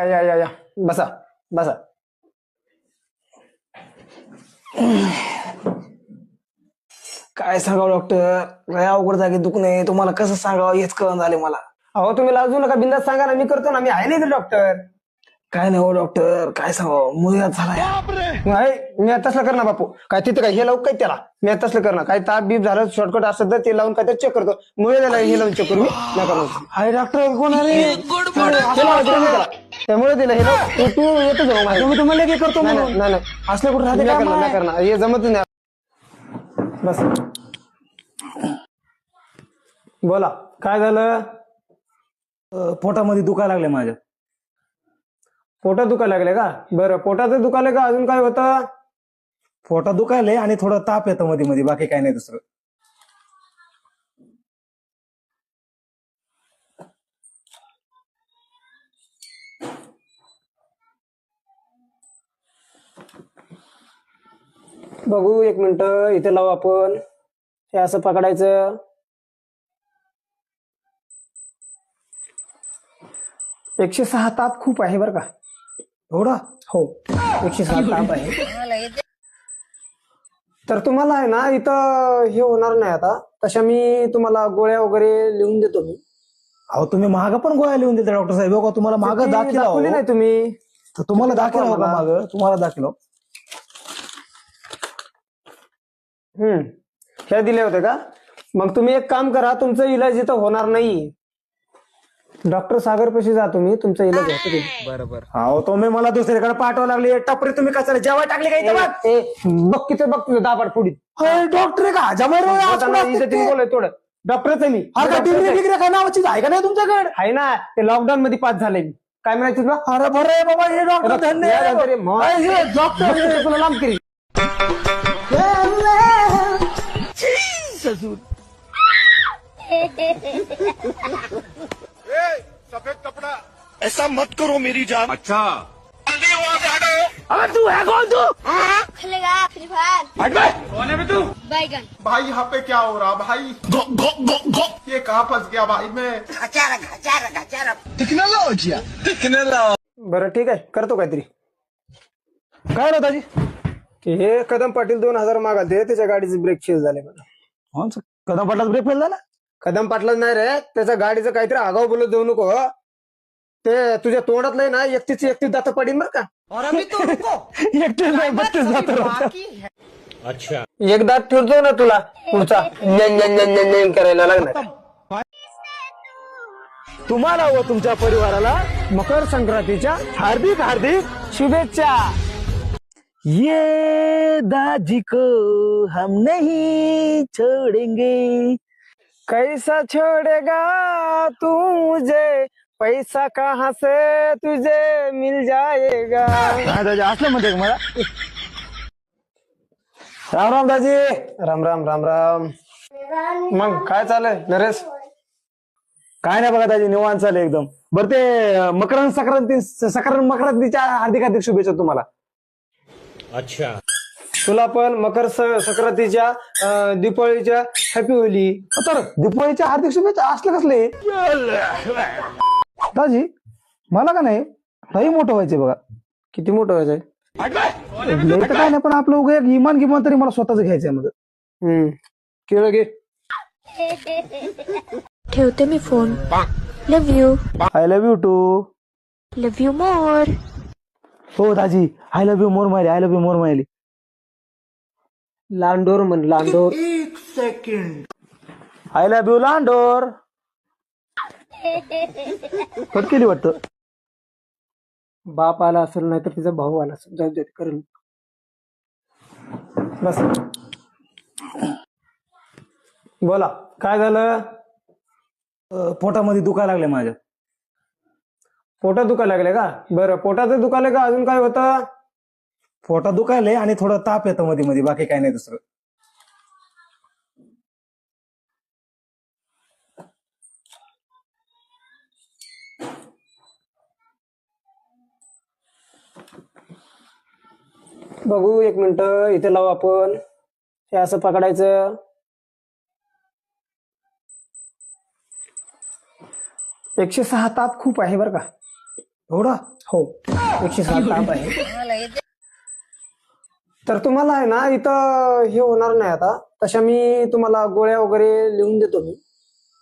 या बसा बसा. काय सांगावं डॉक्टर, लय अवघड जागी दुखणे. तुम्हाला कसं सांगावं हेच कळून झाले मला. अहो तुम्ही लाजू नका, बिंदास सांगा ना, मी करतो ना, मी आहे नाही डॉक्टर. काय नाही हो डॉक्टर, काय सांगावं, मुळ्यात झालाय. नाही मी तसलं करणार बापू, काय तिथं काय हे लावू काय त्याला, मी तसलं करणार. काय ताप बीप झालं शॉर्टकट असं तर ते लावून काय चेक करतो. मुळे त्याला हे लावून चेक करू मी नका. अरे डॉक्टर कोण आहे त्यामुळे दिलं हे लाव. तू येतो जाऊ मी तुम्हाला काय करतो. नाही नाही असलं कुठं राहते नाही करणार, हे जमत नाही. बस बोला काय झालं. पोटामध्ये दुखायला लागले माझ्या. पोटात दुखायला लागले का? बरं पोटाचं दुखायला का अजून काय होतं? पोटात दुखायलंय आणि थोडं ताप येतं मध्ये मध्ये, बाकी काय नाही दुसरं. बघू एक मिनिट, इथे लावू आपण. हे असं पकडायचं. 106 ताप खूप आहे बरं का. एवढा? हो 106 ताप आहे. तर तुम्हाला आहे ना इथं हे होणार नाही आता. तशा मी तुम्हाला गोळ्या वगैरे लिहून देतो मी. अहो तुम्ही महाग पण गोळ्या लिहून देता डॉक्टर साहेब. बघा तुम्हाला महाग दाखवली नाही तुम्ही. तर तुम्हाला दाखल हो का माग, तुम्हाला दाखल. हे दिले होते का? मग तुम्ही एक काम करा, तुमचा इलाज इथं होणार नाही. डॉक्टर सागर पैसे जा, तुम्ही तुमचा इलाज होतो. बरोबर. अहो तुम्ही मला दुसरीकडे पाठवावं लागले. टपरी तुम्ही कशाला जेव्हा टाकले का इथं? बघ किती बघ तुझं दाबाड पुढील. डॉक्टर का बोलाय थोडं. डॉक्टरच आहे मी. काय नावाची आहे का नाही तुमच्याकडे? आहे ना, ते लॉकडाऊन मध्ये पास झाले मी. काय म्हणायचं तुला? अरे बरं बाबा, हे डॉक्टर धन्य डॉक्टर तुला लांब केली. सफेद कपड़ा ऐसा मत करो मेरी जान. अच्छा अबे तू है कौन? तू खेलेगा फ्री फायर? कौन है तू? बैगन. भाई यहाँ पे क्या हो रहा भाई? गो गो गो गो ये कहाँ फंस गया भाई मैं? बरं ठीक आहे, करतो काहीतरी. काय रे दाजी? की हे कदम पाटील 2000 मागालते, त्याच्या गाडीचे ब्रेक फेल झाले मला. कदम पडला ब्रेक फेल झाला? कदम पाटलाच नाही रे, त्याच्या गाडीचं काहीतरी आगाऊ बोलत जाऊ नको. ते तुझ्या तोंडातलं ना 31 दात पडीन बरं का. अच्छा एक दात ठेवतो ना तुला पुढचा करायला लागणार. तुम्हाला व तुमच्या परिवाराला मकर संक्रांतीच्या हार्दिक हार्दिक शुभेच्छा. ये दाजी को हम नहीं छोड़ेंगे. कैसा छोड़ेगा तू मुझे, पैसा कहाँ से तुझे मिल जाएगा. दाजी असलं म्हणते मला. राम राम दाजी. राम राम राम राम. मग काय चालय नरेश? काय नाही बघा दाजी, निवांत चाललंय एकदम. बरं ते मकरांतीच्या हार्दिक हार्दिक शुभेच्छा तुम्हाला. अच्छा तुला पण मकर संक्रांतीच्या दीपावलीच्या हॅपी होली. तर दीपावलीच्या हार्दिक शुभेच्छा असलं कसले दाजी? मला का नाही लई मोठं व्हायचंय बघा. किती मोठं व्हायचंय? लई तर काय नाही, पण आपलं उगा एक इमान तरी मला स्वतःच घ्यायचंय मध्ये. केळं घे. ठेवते मी phone. Love you. I love you too. Love you more. हो दाजी, आय लव्ह यू मोर मायली. आय लव्ह यू मोर मायली. लांडोर म्हण, लांडोर. आय लव्ह यू लांडोर. कट केली वाटतं. बाप आला असेल, नाही तर तिचा भाऊ आला असेल. जाऊ दे, करेल. बस बोला काय झालं. पोटामध्ये दुखायला लागले माझ्या. पोटात दुखायला लागले का? बरं पोटाचं दुखायला का अजून काय होतं? पोटात दुखायलंय आणि थोडं ताप येतं मध्ये मध्ये, बाकी काय नाही दुसरं. बघू एक मिनिट, इथे लावू आपण. हे असं पकडायचं. 106 ताप खूप आहे बरं का. एवढा? हो 107 ताप आहे. तर तुम्हाला आहे ना इथं हे होणार नाही आता. तशा मी तुम्हाला गोळ्या वगैरे लिहून देतो मी.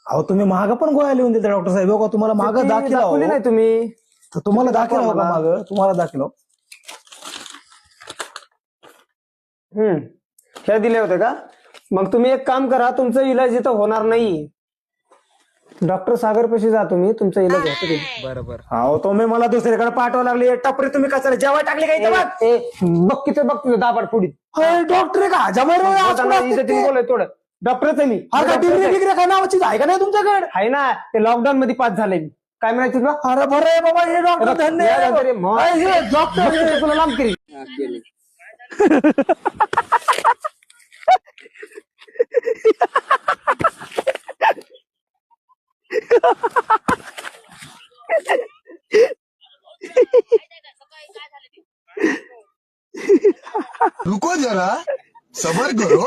अहो तुम्ही मागं पण गोळ्या लिहून देता डॉक्टर साहेब. बघा तुम्हाला मागं ती दाखल दाखवली नाही तुम्ही. तर तुम्हाला दाखल हो का मला. मागं? तुम्हाला दाखल हे दिले होते का? मग तुम्ही एक काम करा, तुमचा इलाज इथं होणार नाही. डॉक्टर सागर पैसे जा तुम्ही, तुमचा इलाज होतो. अहो तुम्ही मला दुसरीकडे पाठवा लागली. टपरी तुम्ही कशाला जेव्हा टाकली का इथं बघ? बघ तिथे बघ तुझं दाबाड पुढे. डॉक्टर आहे का? बोलाय थोडं. डॉक्टरच आहे मी. डिग्री काय नावाची आहे का नाही तुमच्याकडे? आहे ना, ते लॉकडाऊन मध्ये पास झाले मी. काय म्हणायचं तुला? अरे बरं आहे बाबा हे डॉक्टर धन्य आहे. डॉक्टर तुला लांब करी. रुको जरा, सबर करो.